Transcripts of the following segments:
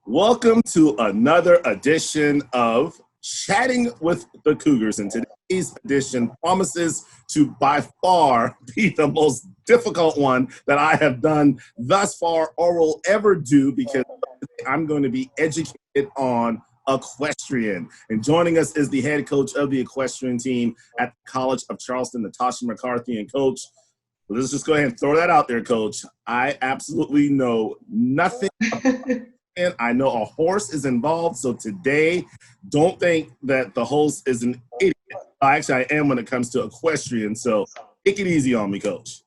Welcome to another edition of Chatting with the Cougars. And today's edition promises to by far be the most difficult one that I have done thus far or will ever do, because I'm going to be educated on equestrian. And joining us is the head coach of the equestrian team at the College of Charleston, Natasha McCarthy. And Coach, let's just go ahead and throw that out there, Coach. I absolutely know nothing. And I know a horse is involved, so today, don't think that the host is an idiot. Actually, I am when it comes to equestrian, so take it easy on me, Coach.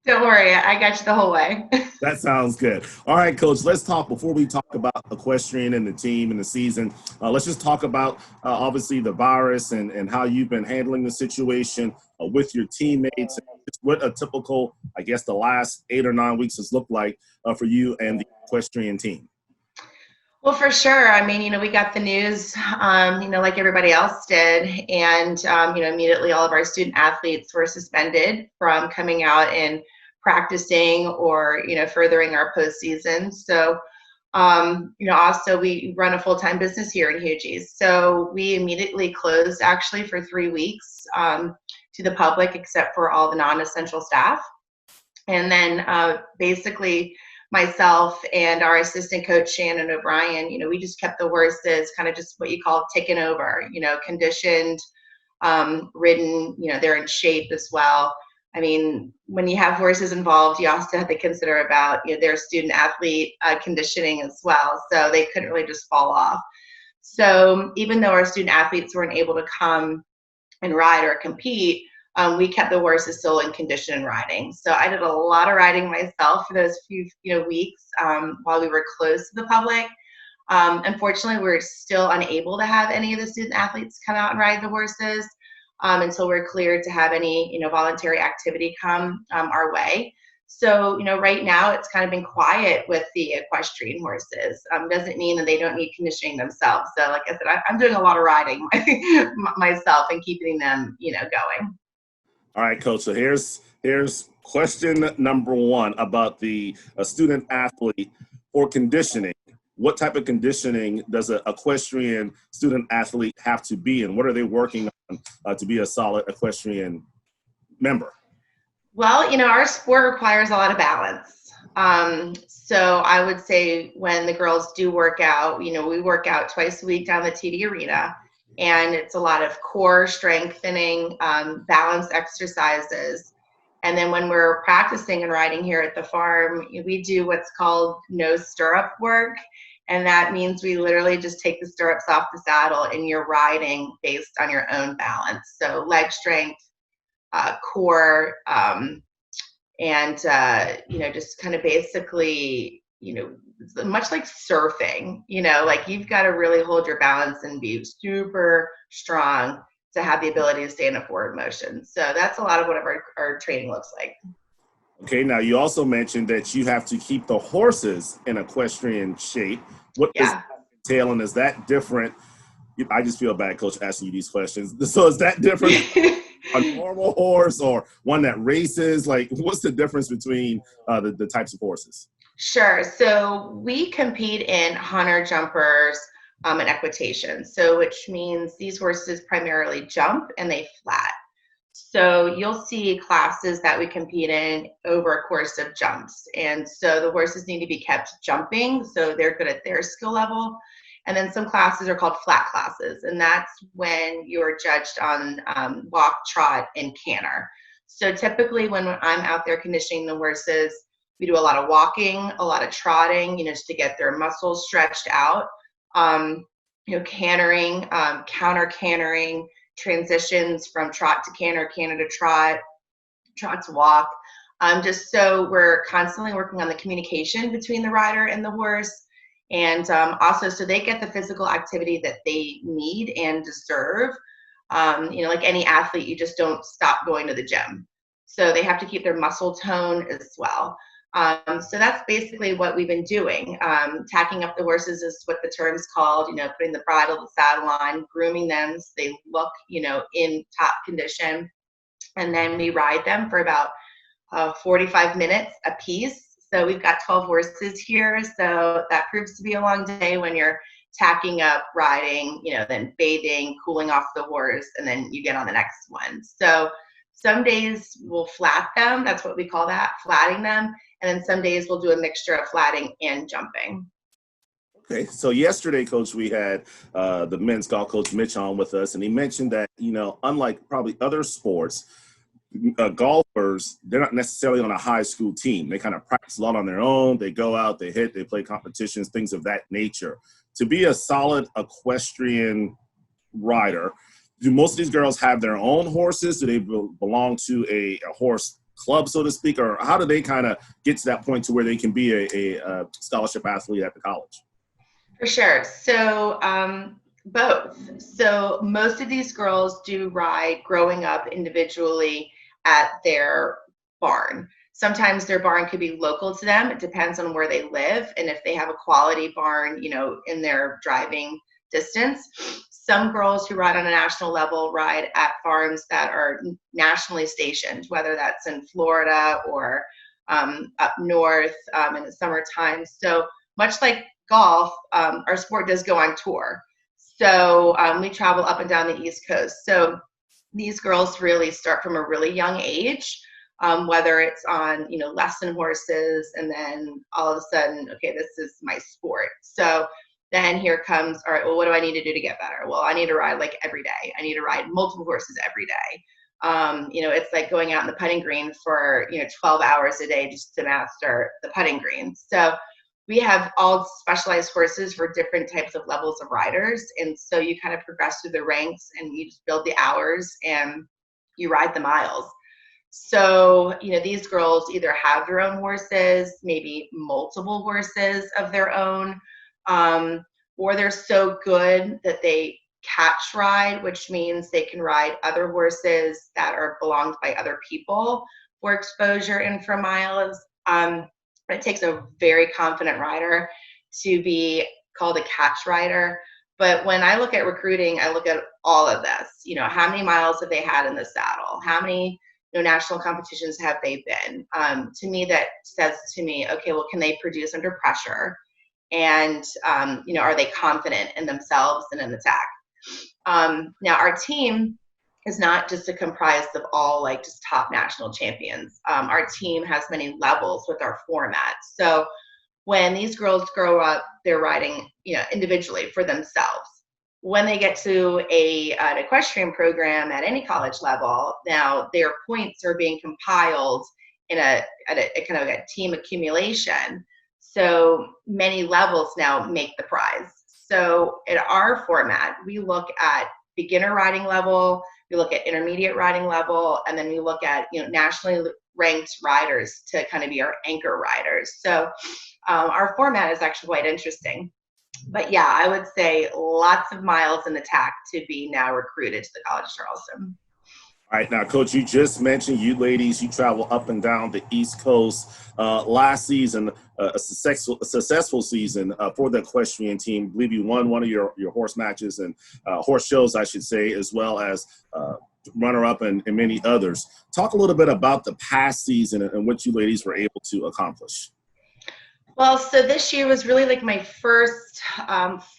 Don't worry, I got you the whole way. That sounds good. All right, Coach, let's talk, before we talk about equestrian and the team and the season, let's just talk about, obviously, the virus and how you've been handling the situation with your teammates, and what a typical, I guess, the last 8 or 9 weeks has looked like for you and the equestrian team. Well, for sure. I mean, we got the news, like everybody else did. And, immediately all of our student athletes were suspended from coming out and practicing or, furthering our postseason. So, also we run a full-time business here in Cougars. So we immediately closed actually for 3 weeks to the public, except for all the non-essential staff. And then basically, myself and our assistant coach, Shannon O'Brien, we just kept the horses kind of just what you call ticking over, conditioned, ridden, they're in shape as well. I mean, when you have horses involved, you also have to consider about their student athlete conditioning as well. So they couldn't really just fall off. So even though our student athletes weren't able to come and ride or compete, we kept the horses still in condition and riding. So I did a lot of riding myself for those few weeks while we were closed to the public. Unfortunately, we're still unable to have any of the student athletes come out and ride the horses until we're cleared to have any voluntary activity come our way. So right now it's kind of been quiet with the equestrian horses. Doesn't mean that they don't need conditioning themselves. So like I said, I'm doing a lot of riding myself and keeping them going. All right, Coach. So here's question number one about the student athlete for conditioning. What type of conditioning does an equestrian student athlete have to be in? What are they working on to be a solid equestrian member? Well, our sport requires a lot of balance. So I would say when the girls do work out, we work out twice a week down the TD arena. And it's a lot of core strengthening, balance exercises. And then when we're practicing and riding here at the farm, we do what's called no stirrup work. And that means we literally just take the stirrups off the saddle and you're riding based on your own balance. So leg strength, core, and, just kind of basically, much like surfing, like you've got to really hold your balance and be super strong to have the ability to stay in a forward motion. So that's a lot of what our training looks like. Okay, now you also mentioned that you have to keep the horses in equestrian shape. What does that entail, and is that different? I just feel bad, Coach, asking you these questions. So is that different? A normal horse or one that races? Like, what's the difference between the types of horses? Sure. So we compete in hunter jumpers and equitation. So which means these horses primarily jump and they flat. So you'll see classes that we compete in over a course of jumps. And so the horses need to be kept jumping so they're good at their skill level. And then some classes are called flat classes. And that's when you're judged on walk, trot, and canter. So typically when I'm out there conditioning the horses, we do a lot of walking, a lot of trotting, just to get their muscles stretched out. Cantering, counter cantering, transitions from trot to canter, canter to trot to walk. Just so we're constantly working on the communication between the rider and the horse. And also so they get the physical activity that they need and deserve. Like any athlete, you just don't stop going to the gym. So they have to keep their muscle tone as well. So that's basically what we've been doing. Tacking up the horses is what the term's called, putting the bridle, the saddle on, grooming them so they look, in top condition. And then we ride them for about 45 minutes a piece. So we've got 12 horses here. So that proves to be a long day when you're tacking up, riding, then bathing, cooling off the horse, and then you get on the next one. So some days we'll flat them. That's what we call that, flatting them. And then some days we'll do a mixture of flatting and jumping. Okay, so yesterday, Coach, we had the men's golf coach Mitch on with us, and he mentioned that, unlike probably other sports, golfers, they're not necessarily on a high school team. They kind of practice a lot on their own. They go out, they hit, they play competitions, things of that nature. To be a solid equestrian rider, do most of these girls have their own horses? Do they belong to a horse club, so to speak? Or how do they kind of get to that point to where they can be a scholarship athlete at the college? For sure. So both. So most of these girls do ride growing up individually at their barn. Sometimes their barn could be local to them. It depends on where they live and if they have a quality barn, in their driving distance. Some girls who ride on a national level ride at farms that are nationally stationed, whether that's in Florida or up north in the summertime. So much like golf, our sport does go on tour. So we travel up and down the East Coast. So these girls really start from a really young age, whether it's on, lesson horses, and then all of a sudden, okay, this is my sport. So then here comes, all right, well, what do I need to do to get better? Well, I need to ride like every day. I need to ride multiple horses every day. It's like going out in the putting green for, 12 hours a day just to master the putting green. So we have all specialized horses for different types of levels of riders. And so you kind of progress through the ranks and you just build the hours and you ride the miles. So, these girls either have their own horses, maybe multiple horses of their own, or they're so good that they catch ride, which means they can ride other horses that are belonged by other people for exposure and for miles. It takes a very confident rider to be called a catch rider. But when I look at recruiting, I look at all of this. How many miles have they had in the saddle? How many national competitions have they been? To me, that says to me, okay, well, can they produce under pressure? And, are they confident in themselves and in the tack? Now, our team is not just comprised of all just top national champions. Our team has many levels with our format. So when these girls grow up, they're riding, individually for themselves. When they get to an equestrian program at any college level, now their points are being compiled in a kind of a team accumulation. So many levels now make the prize. So in our format, we look at beginner riding level, we look at intermediate riding level, and then we look at nationally ranked riders to kind of be our anchor riders. So our format is actually quite interesting. But yeah, I would say lots of miles in the tack to be now recruited to the College of Charleston. All right, now, Coach, you just mentioned you ladies, you travel up and down the East Coast. Last season, a successful season for the equestrian team. I believe you won one of your horse matches and horse shows, I should say, as well as runner-up and many others. Talk a little bit about the past season and what you ladies were able to accomplish. Well, so this year was really like my first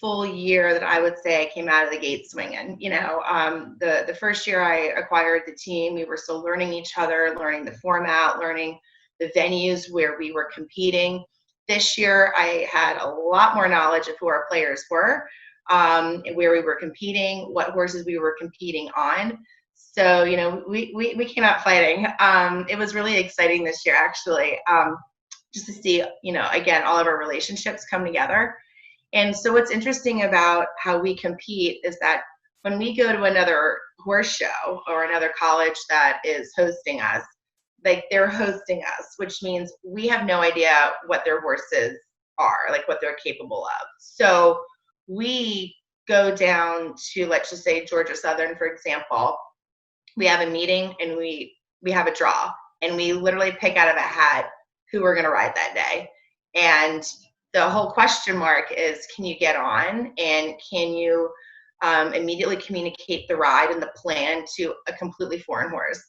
full year that I would say I came out of the gate swinging. The first year I acquired the team, we were still learning each other, learning the format, learning the venues where we were competing. This year I had a lot more knowledge of who our players were, and where we were competing, what horses we were competing on. So, we came out fighting. It was really exciting this year, actually. Just to see, again, all of our relationships come together. And so what's interesting about how we compete is that when we go to another horse show or another college that is hosting us, they're hosting us, which means we have no idea what their horses are, what they're capable of. So we go down to, let's just say Georgia Southern, for example. We have a meeting and we have a draw, and we literally pick out of a hat who we're going to ride that day. And the whole question mark is, can you get on and can you immediately communicate the ride and the plan to a completely foreign horse?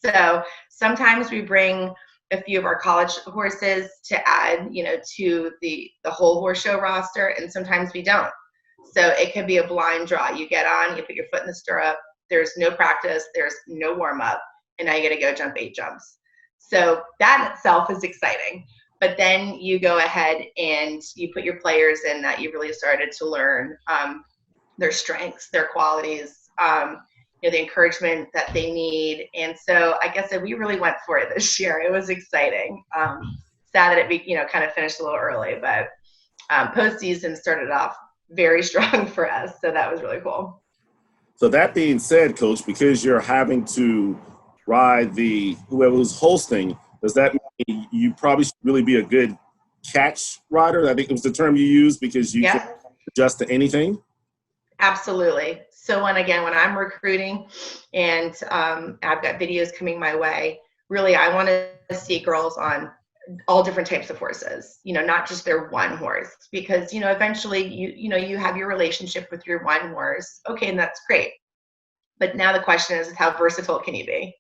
So sometimes we bring a few of our college horses to add, to the whole horse show roster, and sometimes we don't. So it could be a blind draw. You get on, you put your foot in the stirrup, there's no practice, there's no warm up, and now you got to go jump 8 jumps. So that in itself is exciting. But then you go ahead and you put your players in that you really started to learn their strengths, their qualities, the encouragement that they need. And so I guess that we really went for it this year. It was exciting. Sad that it kind of finished a little early, but postseason started off very strong for us. So that was really cool. So that being said, Coach, because you're having to ride whoever's hosting, does that mean you probably should really be a good catch rider? I think it was the term you used, because you can adjust to anything. Absolutely. So when I'm recruiting and I've got videos coming my way, really I want to see girls on all different types of horses, not just their one horse, because, eventually you have your relationship with your one horse. Okay. And that's great. But now the question is how versatile can you be?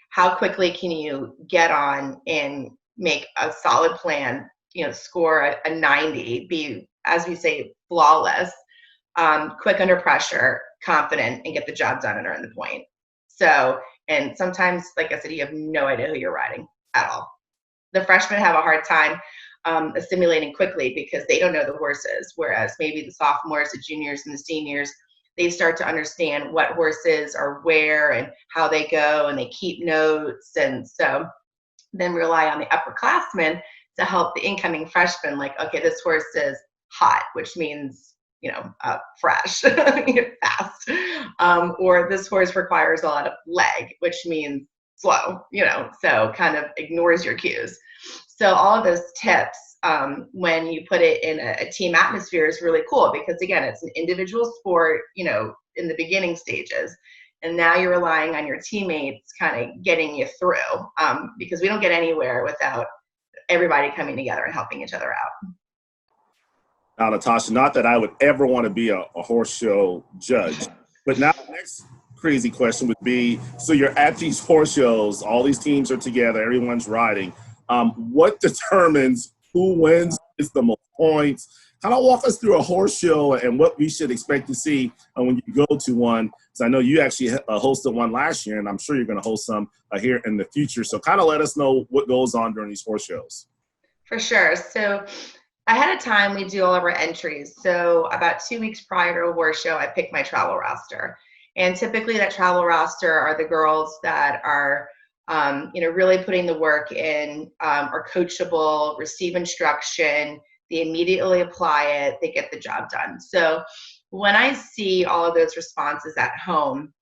How quickly can you get on and make a solid plan, score a 90, be, as we say, flawless, quick under pressure, confident, and get the job done and earn the point. So, and sometimes, like I said, you have no idea who you're riding at all. The freshmen have a hard time assimilating quickly because they don't know the horses, whereas maybe the sophomores, the juniors, and the seniors, they start to understand what horses are where and how they go, and they keep notes. And so then rely on the upperclassmen to help the incoming freshmen, like, okay, this horse is hot, which means, fresh, fast. Or this horse requires a lot of leg, which means slow, so kind of ignores your cues. So all of those tips, when you put it in a team atmosphere, is really cool, because again, it's an individual sport, in the beginning stages. And now you're relying on your teammates kind of getting you through, because we don't get anywhere without everybody coming together and helping each other out. Now, Natasha, not that I would ever want to be a horse show judge, but now the next crazy question would be, so you're at these horse shows, all these teams are together, everyone's riding. What determines who wins, is the most points? Kind of walk us through a horse show and what we should expect to see when you go to one. Because I know you actually hosted one last year, and I'm sure you're going to host some here in the future. So kind of let us know what goes on during these horse shows. For sure. So ahead of time, we do all of our entries. So about 2 weeks prior to a horse show, I pick my travel roster. And typically that travel roster are the girls that are, really putting the work in, are coachable, receive instruction, they immediately apply it, they get the job done. So when I see all of those responses at home,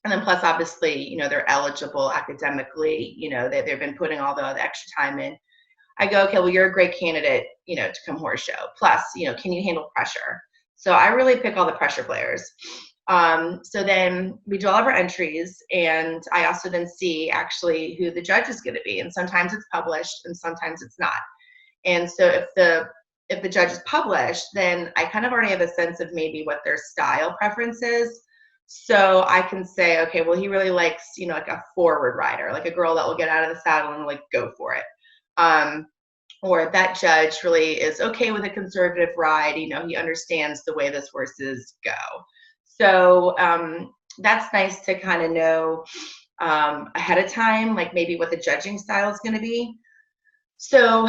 and then plus obviously, they're eligible academically, they've been putting all the extra time in, I go, okay, well, you're a great candidate, to come horse show. Plus, can you handle pressure? So I really pick all the pressure players. So then we do all of our entries, and I also then see actually who the judge is going to be. And sometimes it's published and sometimes it's not. And so if the judge is published, then I kind of already have a sense of maybe what their style preference is. So I can say, okay, well, he really likes, like a forward rider, like a girl that will get out of the saddle and like go for it. Or that judge really is okay with a conservative ride. He understands the way those horses go. So that's nice to kind of know ahead of time, like maybe what the judging style is going to be. So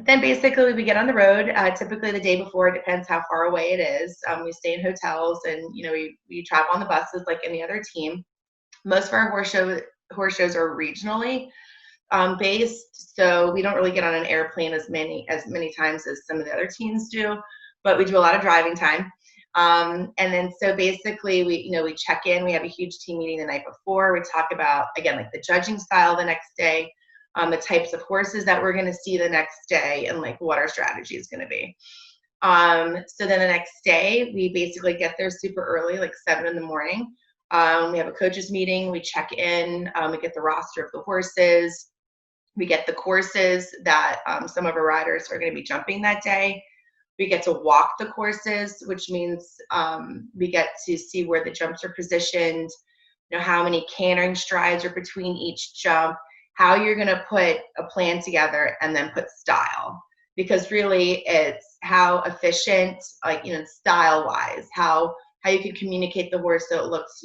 then basically we get on the road, typically the day before, it depends how far away it is. We stay in hotels, and, we travel on the buses like any other team. Most of our horse shows are regionally based, so we don't really get on an airplane as many times as some of the other teams do, but we do a lot of driving time. And then so basically we check in, we have a huge team meeting the night before. We talk about, again, like the judging style the next day, the types of horses that we're going to see the next day, and like what our strategy is going to be. So then the next day we basically get there super early, like 7 in the morning. We have a coaches meeting, we check in, we get the roster of the horses, we get the courses that some of our riders are going to be jumping that day. We get to walk the courses, which means we get to see where the jumps are positioned, how many cantering strides are between each jump, how you're going to put a plan together and then put style, because really it's how efficient, like, style wise, how you can communicate the horse so it looks,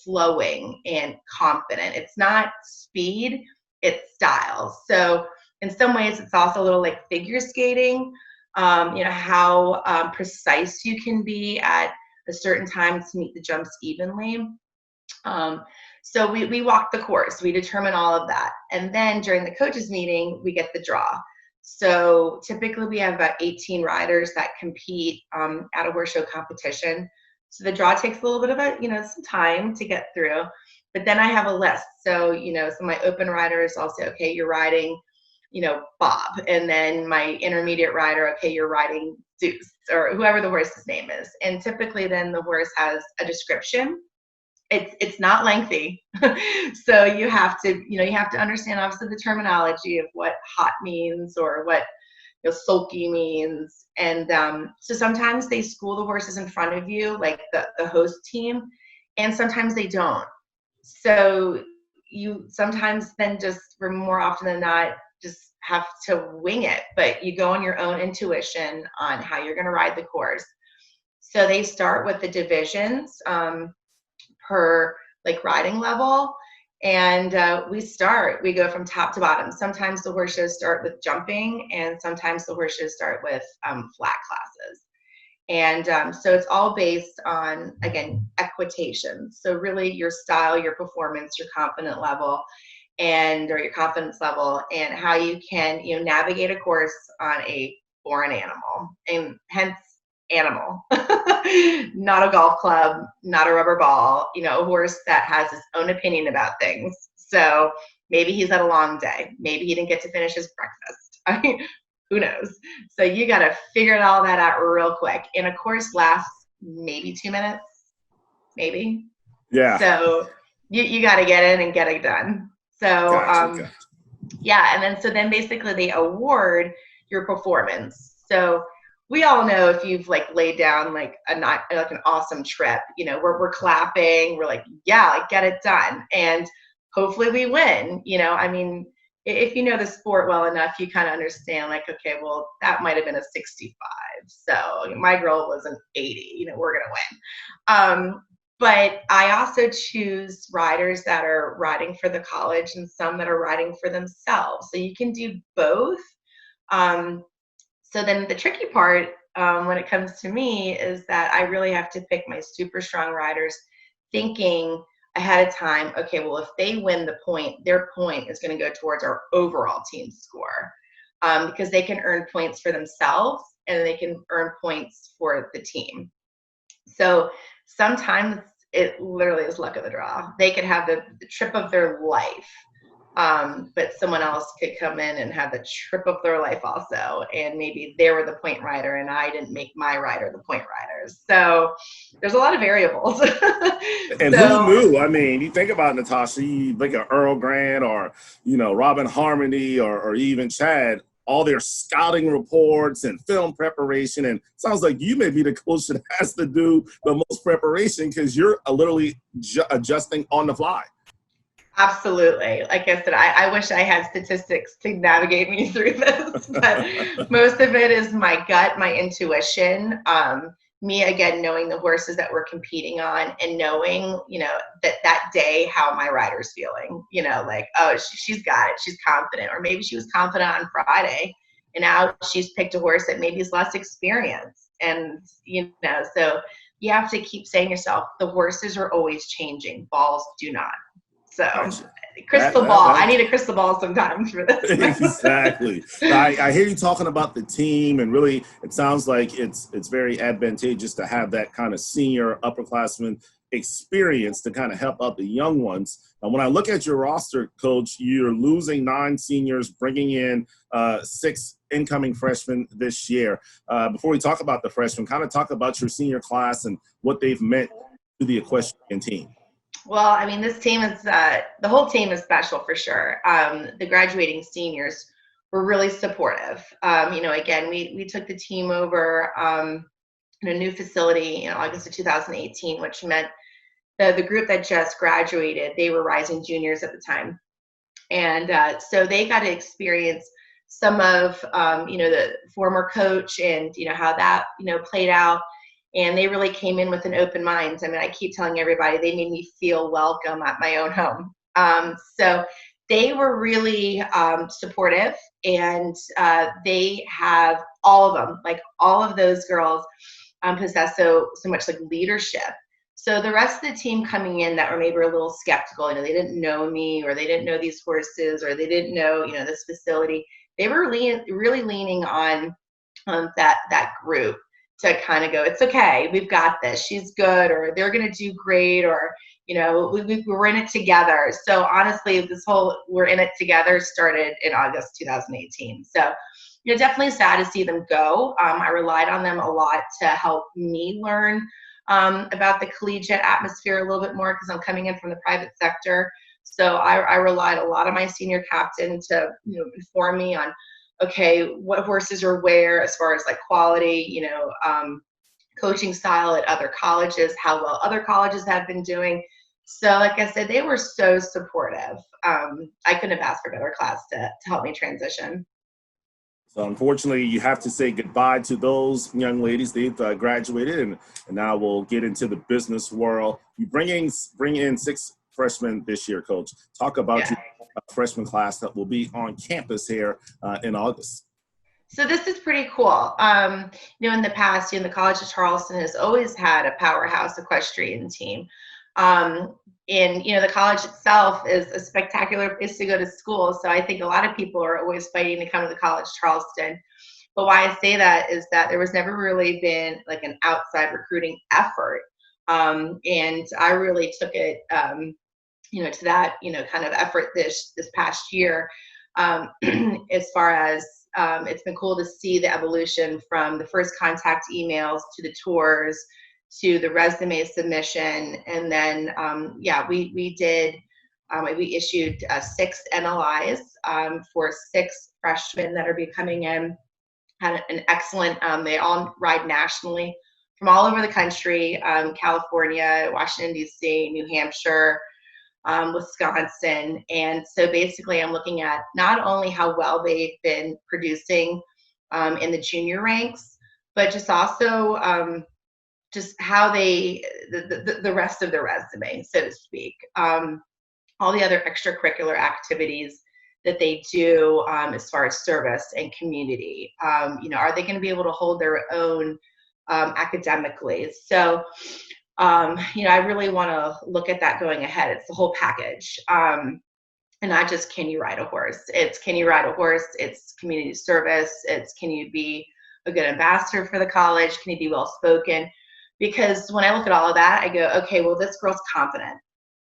flowing and confident. It's not speed, it's style. So in some ways it's also a little like figure skating, how precise you can be at a certain time to meet the jumps evenly. So we walk the course, we determine all of that. And then during the coaches meeting, we get the draw. So typically we have about 18 riders that compete at a horse show competition. So the draw takes a little bit of some time to get through, but then I have a list. So, so my open riders, I'll say, okay, you're riding, Bob. And then my intermediate rider, okay, you're riding Zeus, or whoever the horse's name is. And typically then the horse has a description. It's not lengthy. So you have to understand obviously the terminology of what hot means or what sulky means. And so sometimes they school the horses in front of you, like the host team, and sometimes they don't. So you sometimes then just, for more often than not, just have to wing it, but you go on your own intuition on how you're going to ride the course. So they start with the divisions per like riding level, and we go from top to bottom. Sometimes the horse shows start with jumping, and sometimes the horse shows start with flat classes. And so it's all based on, again, equitation. So really your style, your performance, your confidence level, or your confidence level, and how you can navigate a course on a foreign animal, and hence animal. Not a golf club, not a rubber ball, a horse that has his own opinion about things. So maybe he's had a long day, maybe he didn't get to finish his breakfast. I mean, who knows? So you got to figure all that out real quick, and a course lasts maybe 2 minutes, maybe. Yeah. So you got to get in and get it done. So Gotcha. yeah, and then basically they award your performance. So we all know, if you've like laid down like an awesome trip, we're clapping, we're like, yeah, like get it done, and hopefully we win. I memean, if you know the sport well enough, you kind of understand, like, okay, well, that might have been a 65, so my girl was an 80. We're gonna win. But I also choose riders that are riding for the college and some that are riding for themselves, so you can do both. So then the tricky part when it comes to me is that I really have to pick my super strong riders, thinking ahead of time, okay, well, if they win the point, their point is going to go towards our overall team score, because they can earn points for themselves and they can earn points for the team. So sometimes it literally is luck of the draw. They could have the trip of their life. But someone else could come in and have the trip of their life also, and maybe they were the point rider and I didn't make my rider the point rider. So there's a lot of variables. And who knew? I mean, you think about Natasha, you look at Earl Grant or Robin Harmony or even Chad, all their scouting reports and film preparation, and sounds like you may be the coach that has to do the most preparation because you're literally adjusting on the fly. Absolutely. Like I said, I wish I had statistics to navigate me through this, but most of it is my gut, my intuition. Me, again, knowing the horses that we're competing on, and knowing, that day how my rider's feeling, like, oh, she's got it. She's confident. Or maybe she was confident on Friday, and now she's picked a horse that maybe is less experienced. And, so you have to keep saying to yourself, the horses are always changing. Balls do not. So crystal ball. I need a crystal ball sometimes for this. Exactly. I hear you talking about the team, and really it sounds like it's very advantageous to have that kind of senior upperclassman experience to kind of help out the young ones. And when I look at your roster, Coach, you're losing 9 seniors, bringing in 6 incoming freshmen this year. Before we talk about the freshmen, kind of talk about your senior class and what they've meant to the equestrian team. Well, I mean, this team is, the whole team is special for sure. The graduating seniors were really supportive. Again, we took the team over in a new facility in August of 2018, which meant the group that just graduated, they were rising juniors at the time. And so they got to experience some of, the former coach and, how that, played out. And they really came in with an open mind. I mean, I keep telling everybody they made me feel welcome at my own home. So they were really supportive, and they have all of them, like all of those girls possess so much like leadership. So the rest of the team coming in that were maybe a little skeptical, they didn't know me, or they didn't know these horses, or they didn't know, this facility. They were really leaning on that group to kind of go, it's okay, we've got this, she's good, or they're going to do great, or we're in it together. So honestly, this whole we're in it together started in August 2018. So definitely sad to see them go. I relied on them a lot to help me learn about the collegiate atmosphere a little bit more, because I'm coming in from the private sector. So I relied a lot on my senior captain to inform me on, okay, what horses are where as far as like quality, coaching style at other colleges, how well other colleges have been doing. So like I said, they were so supportive. I couldn't have asked for a better class to help me transition. So unfortunately, you have to say goodbye to those young ladies. They've graduated, and now we'll get into the business world. You bring in 6 freshmen this year, Coach. Talk about your freshman class that will be on campus here in August. So this is pretty cool. In the past, the College of Charleston has always had a powerhouse equestrian team. And the college itself is a spectacular place to go to school. So I think a lot of people are always fighting to come to the College of Charleston. But why I say that is that there was never really been like an outside recruiting effort. And I really took it, to that, kind of effort this past year, as far as it's been cool to see the evolution from the first contact emails to the tours to the resume submission. And then, we issued 6 NLIs for 6 freshmen that are be coming in. Had an excellent, they all ride nationally from all over the country, California, Washington, D.C., New Hampshire, Wisconsin. And so basically I'm looking at not only how well they've been producing in the junior ranks, but just also just how the rest of their resume, so to speak. All the other extracurricular activities that they do as far as service and community. Are they going to be able to hold their own academically? So I really want to look at that going ahead. It's the whole package. And not just can you ride a horse. It's can you ride a horse, it's community service, it's can you be a good ambassador for the college, can you be well spoken? Because when I look at all of that, I go, okay, well, this girl's confident,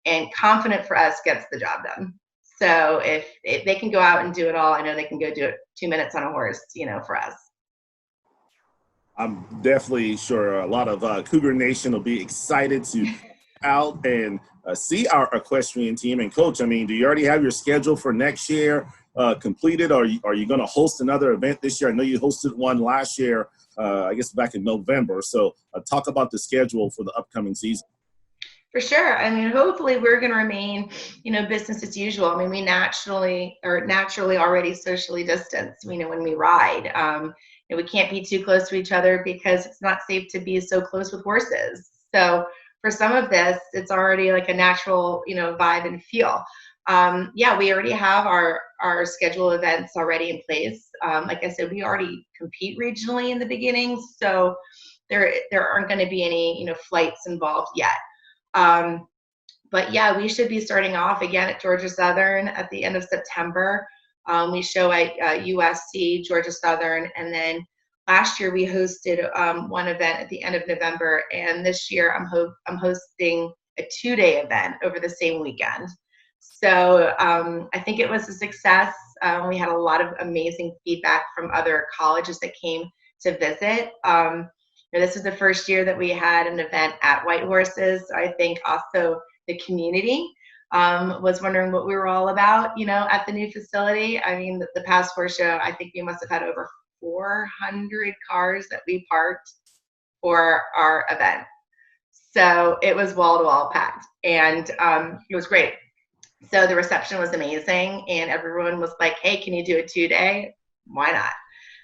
and confident for us gets the job done. So if they can go out and do it all, I know they can go do it 2 minutes on a horse, for us. I'm definitely sure a lot of Cougar Nation will be excited to out and see our equestrian team. And Coach, I mean, do you already have your schedule for next year completed? Or are you going to host another event this year? I know you hosted one last year, I guess back in November. So talk about the schedule for the upcoming season. For sure. I mean, hopefully we're going to remain, business as usual. I mean, we naturally already socially distanced, when we ride. We can't be too close to each other because it's not safe to be so close with horses. So for some of this, it's already like a natural, vibe and feel. We already have our schedule events already in place. Like I said, we already compete regionally in the beginning, so there aren't going to be any, flights involved yet. But yeah, we should be starting off again at Georgia Southern at the end of September. We show at USC, Georgia Southern, and then last year we hosted one event at the end of November, and this year I'm hosting a 2-day event over the same weekend. So I think it was a success. We had a lot of amazing feedback from other colleges that came to visit. This is the first year that we had an event at White Horses. I think also the community was wondering what we were all about, at the new facility. I mean, the past horse show, I think we must have had over 400 cars that we parked for our event. So it was wall to wall packed, and it was great. So the reception was amazing, and everyone was like, hey, can you do a 2-day? Why not?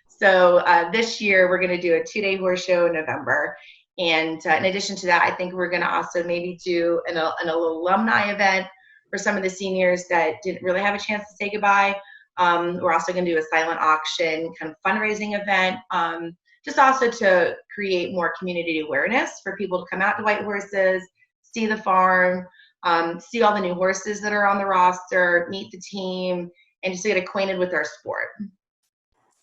So this year we're going to do a 2-day horse show in November. And in addition to that, I think we're going to also maybe do an alumni event for some of the seniors that didn't really have a chance to say goodbye. We're also going to do a silent auction kind of fundraising event, just also to create more community awareness for people to come out to White Horses, see the farm, see all the new horses that are on the roster, meet the team, and just get acquainted with our sport.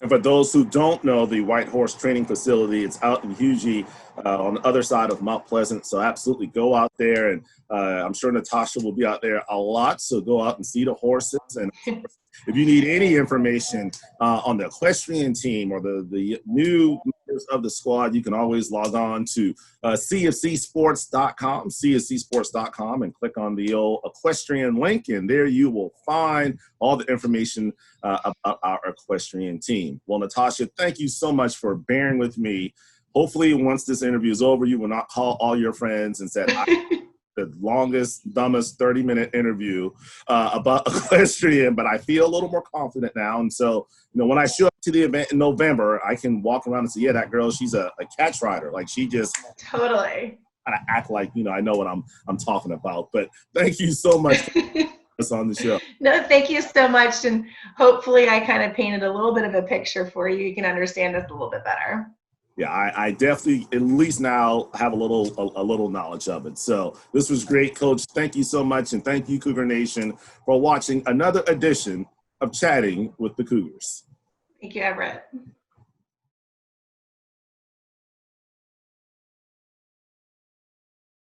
And for those who don't know, the White Horse Training Facility, it's out in Hugie on the other side of Mount Pleasant. So absolutely go out there. And I'm sure Natasha will be out there a lot. So go out and see the horses. And if you need any information on the equestrian team or the new members of the squad, you can always log on to CofCsports.com, and click on the old equestrian link. And there you will find all the information about our equestrian team. Well, Natasha, thank you so much for bearing with me. Hopefully, once this interview is over, you will not call all your friends and say, the longest, dumbest 30-minute interview about equestrian, but I feel a little more confident now. And so, when I show up to the event in November, I can walk around and say, yeah, that girl, she's a catch rider. Like, she just totally kind of act like, I know what I'm talking about. But thank you so much for us on the show. No, thank you so much. And hopefully I kind of painted a little bit of a picture for you. You can understand us a little bit better. Yeah, I definitely at least now have a little knowledge of it. So this was great, Coach. Thank you so much. And thank you, Cougar Nation, for watching another edition of Chatting with the Cougars. Thank you, Everett.